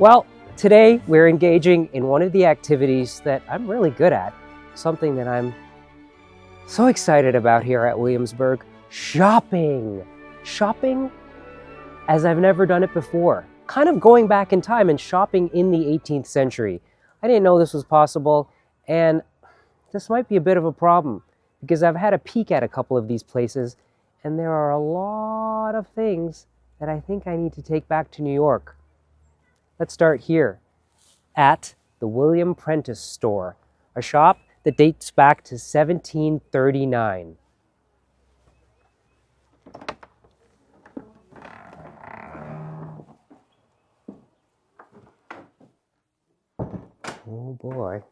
Well, today we're engaging in one of the activities that I'm really good at, something that I'm so excited about here at Williamsburg: shopping. Shopping as I've never done it before. Kind of going back in time and shopping in the 18th century. I didn't know this was possible, and this might be a bit of a problem because I've had a peek at a couple of these places, and there are a lot of things that I think I need to take back to New York. Let's start here at the William Prentis store, a shop that dates back to 1739. Oh boy.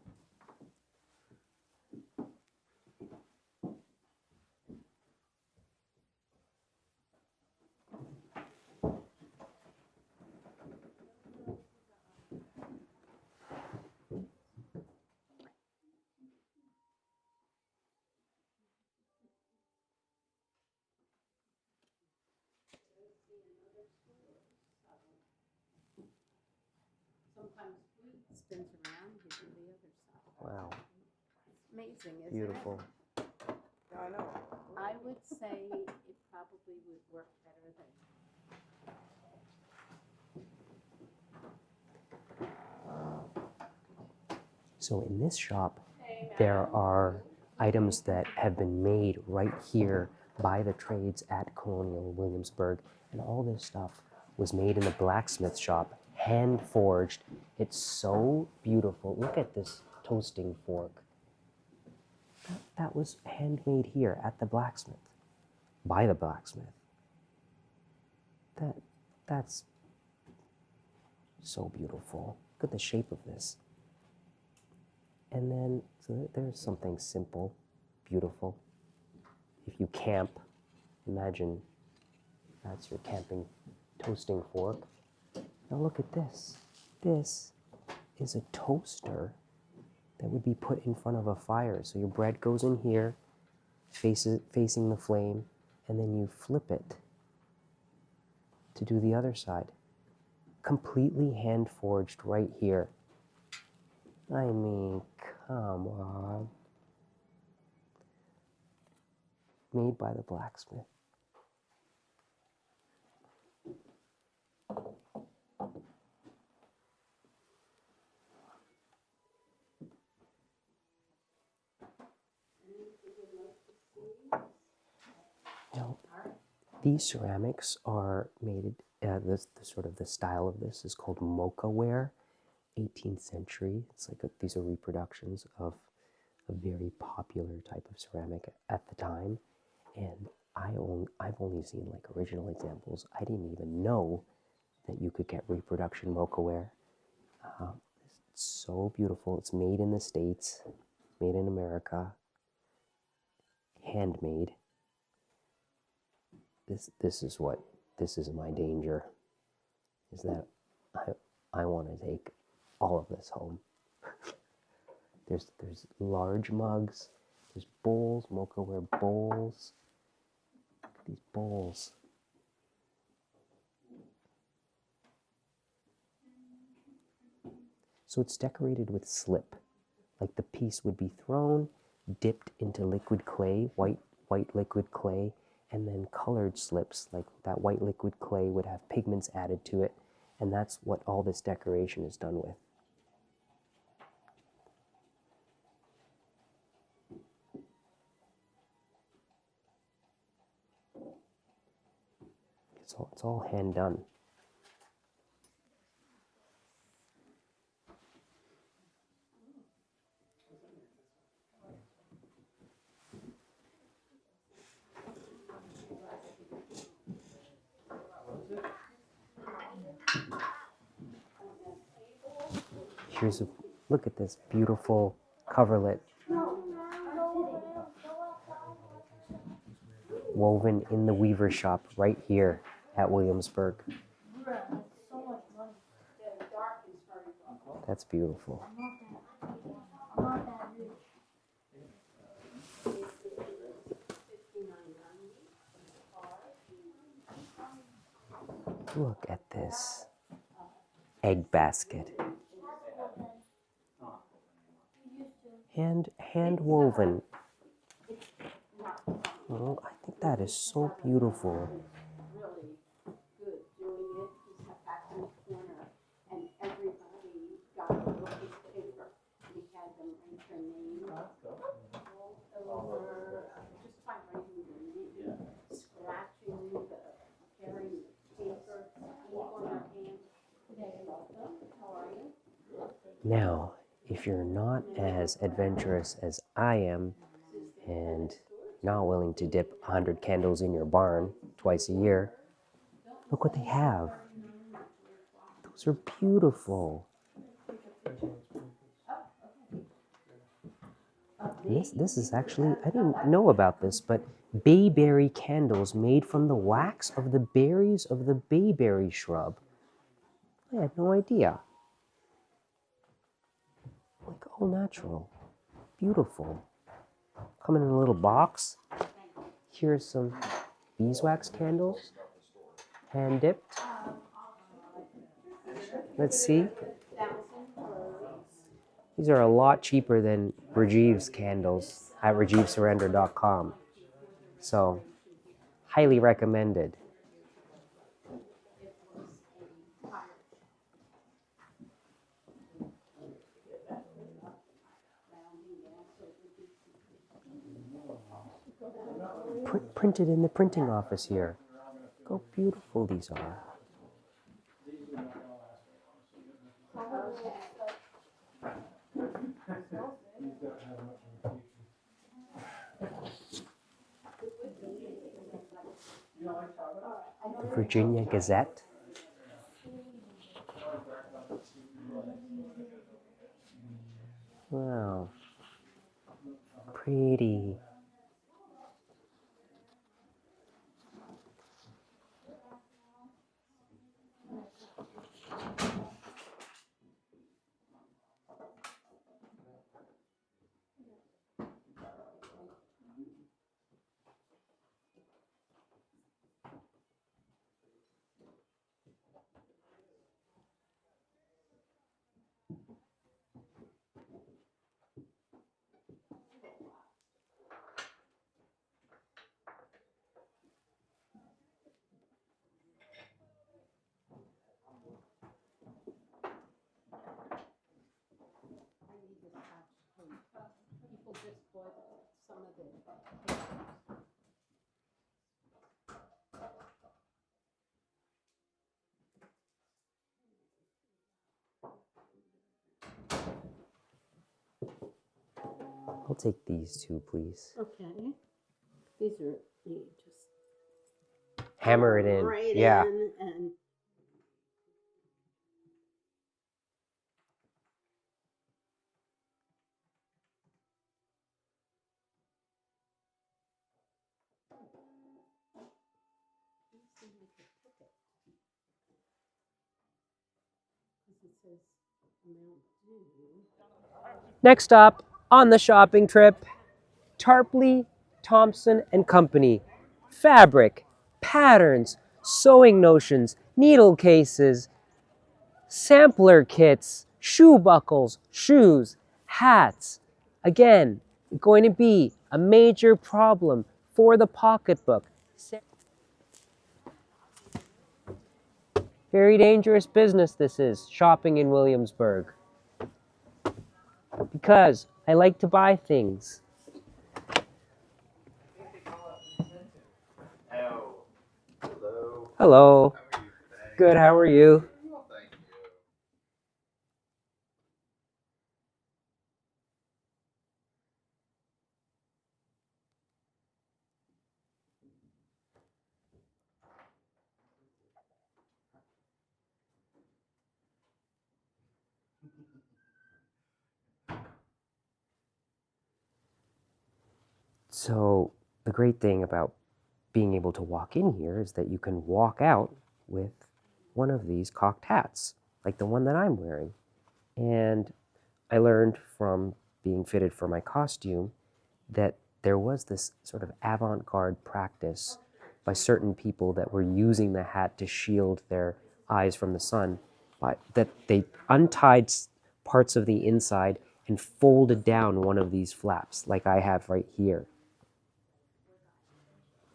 Sometimes food spins around, you do the other side. Wow. Amazing, isn't Beautiful. it? I know. I would say it probably would work better than. So in this shop, there are items that have been made right here by the trades at Colonial Williamsburg, and all this stuff was made in the blacksmith shop, hand forged. It's so beautiful. Look at this toasting fork. That was handmade here at the blacksmith, by the blacksmith. That's so beautiful. Look at the shape of this. And then, so there's something simple, beautiful. If you camp, imagine that's your camping toasting fork. Now look at this. This is a toaster that would be put in front of a fire. So your bread goes in here, facing the flame, and then you flip it to do the other side. Completely hand forged right here. I mean, come on. Made by the blacksmith. Now, these ceramics are made, the sort of the style of this is called Mocha ware, 18th century. It's like these are reproductions of a very popular type of ceramic at the time. And I've only seen like original examples. I didn't even know that you could get reproduction Mocha ware. It's so beautiful. It's made in the States, made in America, handmade. This is my danger, is that I want to take all of this home. There's large mugs, there's bowls, Mocha ware bowls. Look at these bowls. So it's decorated with slip, like the piece would be thrown, dipped into liquid clay, white liquid clay, and then colored slips, like that white liquid clay would have pigments added to it, and that's what all this decoration is done with. It's all hand done. Look at this beautiful coverlet. Woven in the weaver shop right here at Williamsburg. That's beautiful. Look at this. egg basket. Hand woven. Oh, I think that is so beautiful. Really good doing it. He sat back in the corner and everybody got a little piece of paper. We had them write their name all over, just by writing their name, scratching carrying the paper, ink on their hand. Welcome, how are you? Now, if you're not as adventurous as I am and not willing to dip 100 candles in your barn twice a year, look what they have. Those are beautiful. This is actually, I didn't know about this, but bayberry candles made from the wax of the berries of the bayberry shrub. I had no idea. Like all natural. Beautiful. Come in a little box. Here's some beeswax candles, hand dipped. Let's see. These are a lot cheaper than Rajiv's candles at Rajivsurendra.com. So, highly recommended. Printed in the printing office here. Look how beautiful these are. The Virginia Gazette. Wow. Pretty. People just bought some of the papers. I'll take these two, please. Okay. These are, you just Hammer it in. right Yeah. in and it says amount due. Next up on the shopping trip, Tarpley, Thompson and Company. Fabric, patterns, sewing notions, needle cases, sampler kits, shoe buckles, shoes, hats. Again, going to be a major problem for the pocketbook. Very dangerous business this is, shopping in Williamsburg. Because I like to buy things. Hello. Hello. How are you today? Good, how are you? Well, thank you. So the great thing about being able to walk in here is that you can walk out with one of these cocked hats, like the one that I'm wearing. And I learned from being fitted for my costume that there was this sort of avant-garde practice by certain people that were using the hat to shield their eyes from the sun. but that they untied parts of the inside and folded down one of these flaps like I have right here.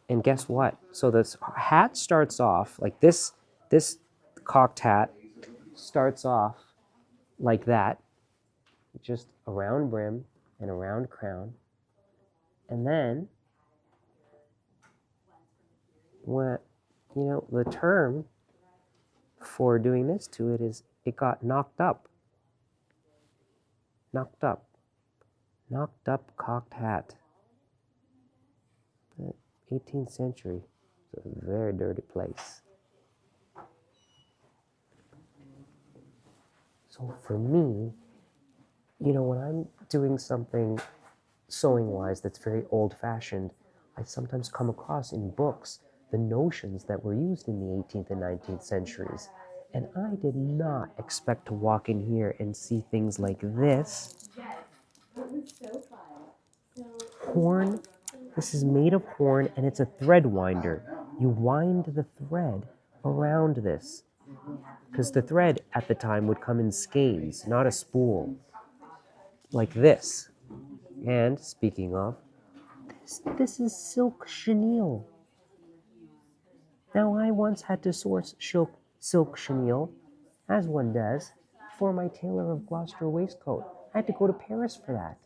And guess what? So this hat starts off like this cocked hat starts off like that, just a round brim and a round crown. And then what, you know, the term for doing this to it is it got knocked up. Knocked up. Knocked up cocked hat. The 18th century. It's a very dirty place. So for me, you know, when I'm doing something sewing-wise that's very old-fashioned, I sometimes come across in books the notions that were used in the 18th and 19th centuries. And I did not expect to walk in here and see things like this. Horn. This is made of horn and it's a thread winder. You wind the thread around this because the thread at the time would come in skeins, not a spool, like this. And speaking of, this is silk chenille. Now I once had to source silk chenille, as one does, for my Tailor of Gloucester waistcoat. I had to go to Paris for that,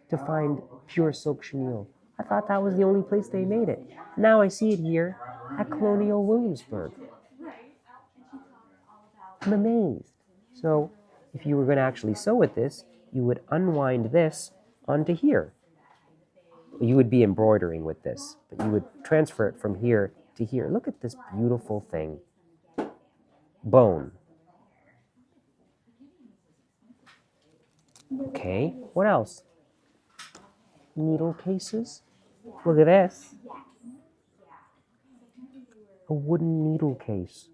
to find pure silk chenille. I thought that was the only place they made it. Now I see it here at Colonial Williamsburg. I'm amazed. So if you were going to actually sew with this, you would unwind this onto here. You would be embroidering with this, but you would transfer it from here to here. Look at this beautiful thing. Bone. Okay, what else? Needle cases. Look at this. A wooden needle case.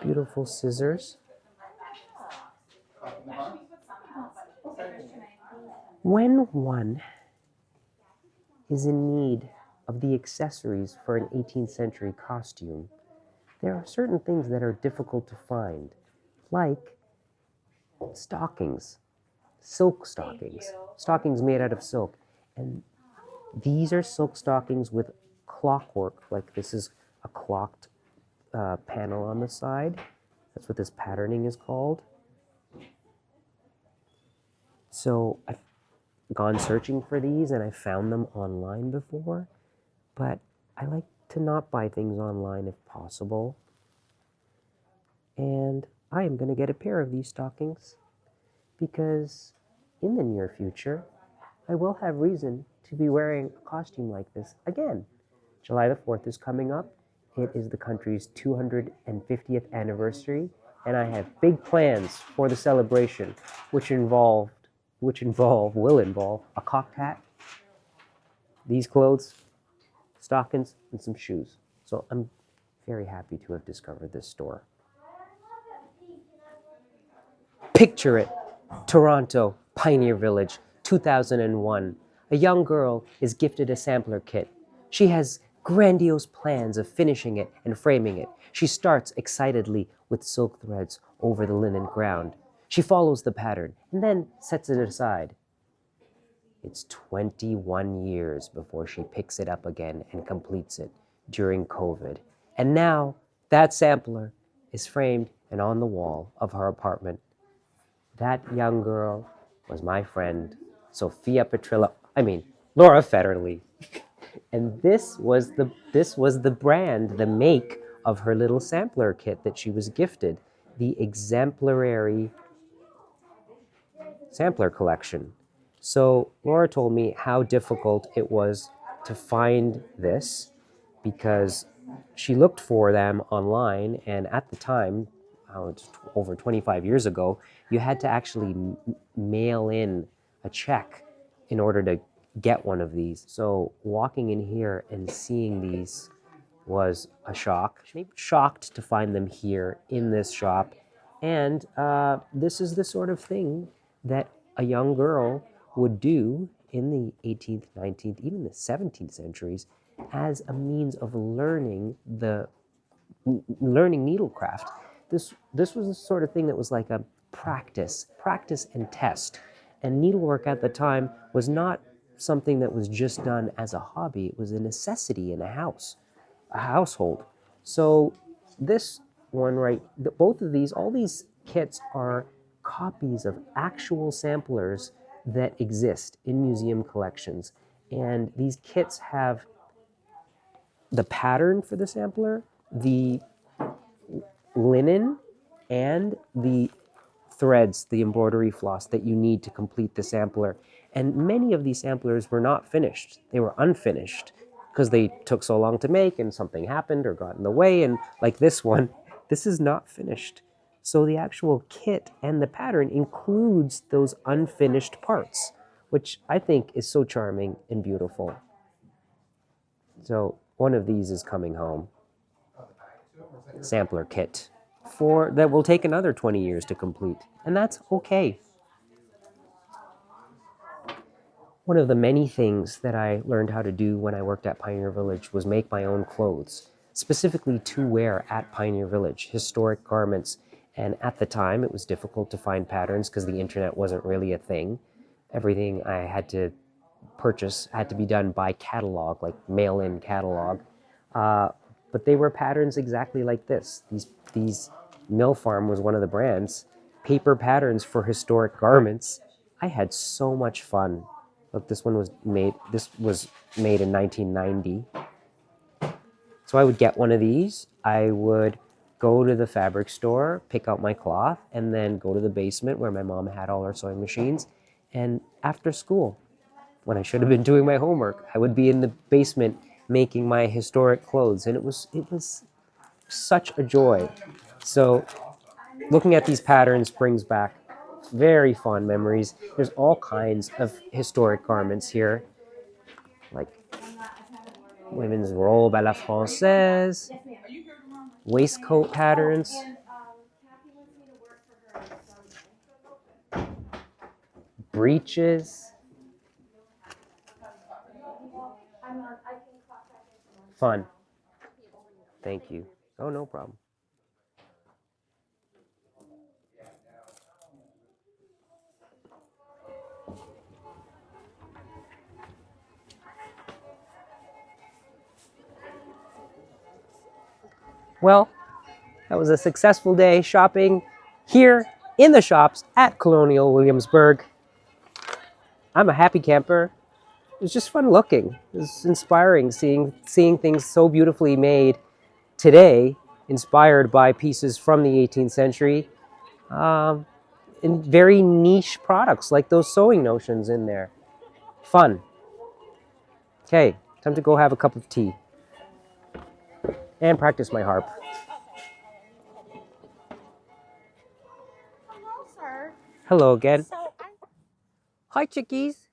Beautiful scissors. When one is in need of the accessories for an 18th century costume, there are certain things that are difficult to find, like stockings, silk stockings, stockings made out of silk. And these are silk stockings with clockwork, like this is a clocked panel on the side. That's what this patterning is called. So I've gone searching for these and I found them online before, but I like to not buy things online if possible. And I am going to get a pair of these stockings because in the near future, I will have reason to be wearing a costume like this again. July the 4th is coming up. It is the country's 250th anniversary, and I have big plans for the celebration, which will involve a cocked hat, these clothes, stockings, and some shoes. So I'm very happy to have discovered this store. Picture it, Toronto, Pioneer Village, 2001. A young girl is gifted a sampler kit. She has grandiose plans of finishing it and framing it. She starts excitedly with silk threads over the linen ground. She follows the pattern and then sets it aside. It's 21 years before she picks it up again and completes it during COVID. And now that sampler is framed and on the wall of her apartment. That young girl was my friend, Laura Federley. And this was the brand, the make of her little sampler kit that she was gifted, the exemplary sampler collection. So Laura told me how difficult it was to find this because she looked for them online, and at the time, it's over 25 years ago, you had to actually mail in a check in order to get one of these. So walking in here and seeing these was a shock. Shocked to find them here in this shop. And this is the sort of thing that a young girl would do in the 18th, 19th, even the 17th centuries as a means of learning needlecraft. This was the sort of thing that was like a practice and test. And needlework at the time was not something that was just done as a hobby. It was a necessity in a household. So this one, right, both of these, all these kits are copies of actual samplers that exist in museum collections. And these kits have the pattern for the sampler, the linen, and the threads, the embroidery floss that you need to complete the sampler. And many of these samplers were not finished. They were unfinished because they took so long to make and something happened or got in the way. And like this one, this is not finished. So the actual kit and the pattern includes those unfinished parts, which I think is so charming and beautiful. So one of these is coming home. Sampler kit that will take another 20 years to complete, and that's okay. One of the many things that I learned how to do when I worked at Pioneer Village was make my own clothes, specifically to wear at Pioneer Village, historic garments. And at the time, it was difficult to find patterns because the internet wasn't really a thing. Everything I had to purchase had to be done by catalog, like mail-in catalog. But they were patterns exactly like this. These Mill Farm was one of the brands. Paper patterns for historic garments. I had so much fun. Look, this was made in 1990. So I would get one of these. I would go to the fabric store, pick out my cloth, and then go to the basement where my mom had all her sewing machines. And after school, when I should have been doing my homework, I would be in the basement making my historic clothes. And it was such a joy. So looking at these patterns brings back very fond memories. There's all kinds of historic garments here, like women's robe à la française, waistcoat patterns, breeches. Fun. Thank you. Oh, no problem. Well, that was a successful day shopping here in the shops at Colonial Williamsburg. I'm a happy camper. It was just fun looking. It was inspiring seeing things so beautifully made today, inspired by pieces from the 18th century, in very niche products like those sewing notions in there. Fun. Okay, time to go have a cup of tea and practice my harp. Hello, sir. Hello again. So Hi, chickies.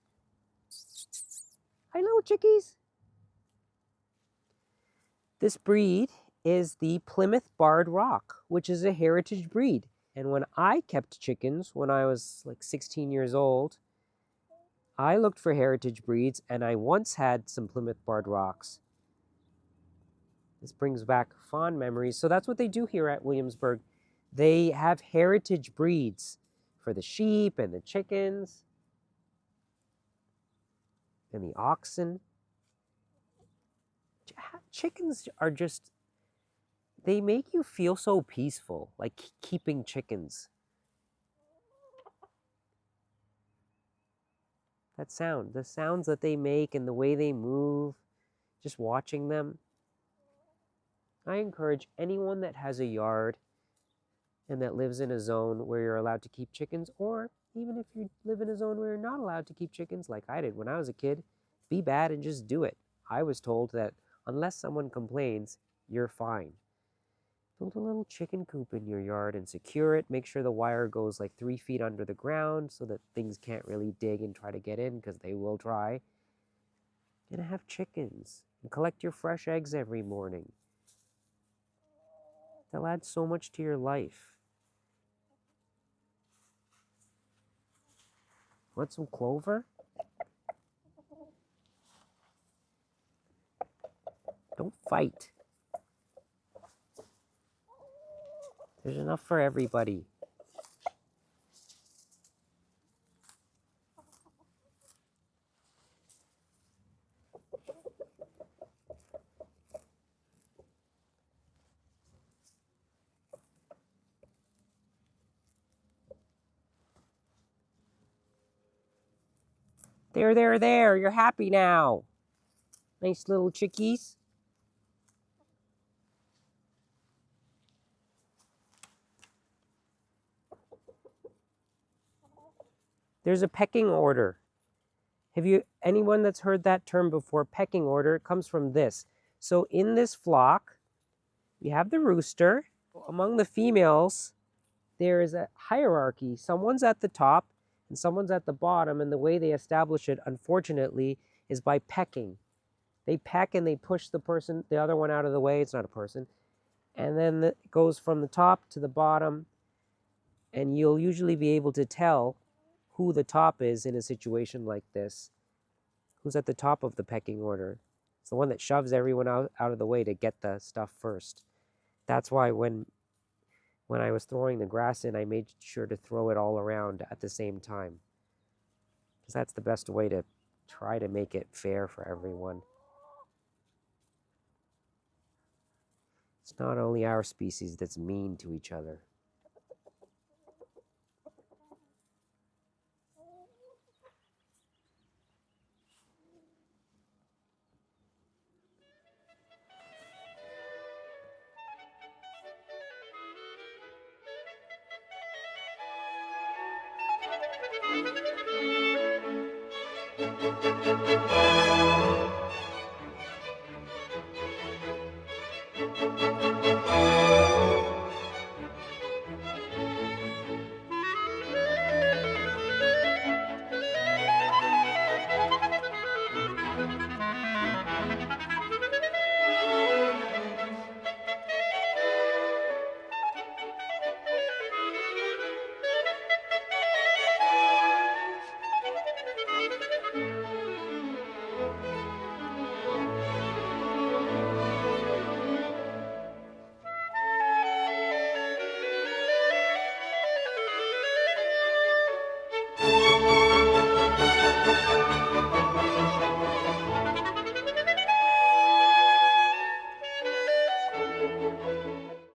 Hi, little chickies. This breed is the Plymouth Barred Rock, which is a heritage breed. And when I kept chickens, when I was like 16 years old, I looked for heritage breeds, and I once had some Plymouth Barred Rocks. This brings back fond memories. So that's what they do here at Williamsburg. They have heritage breeds for the sheep and the chickens and the oxen. Chickens are just, they make you feel so peaceful, like keeping chickens. That sound, the sounds that they make and the way they move, just watching them. I encourage anyone that has a yard and that lives in a zone where you're allowed to keep chickens, or even if you live in a zone where you're not allowed to keep chickens, like I did when I was a kid, be bad and just do it. I was told that unless someone complains, you're fine. Build a little chicken coop in your yard and secure it. Make sure the wire goes like 3 feet under the ground so that things can't really dig and try to get in, because they will try. And have chickens and collect your fresh eggs every morning. They'll add so much to your life. Want some clover? Don't fight. There's enough for everybody. There. You're happy now. Nice little chickies. There's a pecking order. Have you anyone that's heard that term before? Pecking order. It comes from this. So in this flock, we have the rooster. Among the females, there is a hierarchy. Someone's at the top and someone's at the bottom, and the way they establish it, unfortunately, is by pecking. They peck and they push the other one out of the way. It's not a person. And then it goes from the top to the bottom, and you'll usually be able to tell who the top is in a situation like this. Who's at the top of the pecking order? It's the one that shoves everyone out of the way to get the stuff first. That's why when I was throwing the grass in, I made sure to throw it all around at the same time. Because that's the best way to try to make it fair for everyone. It's not only our species that's mean to each other.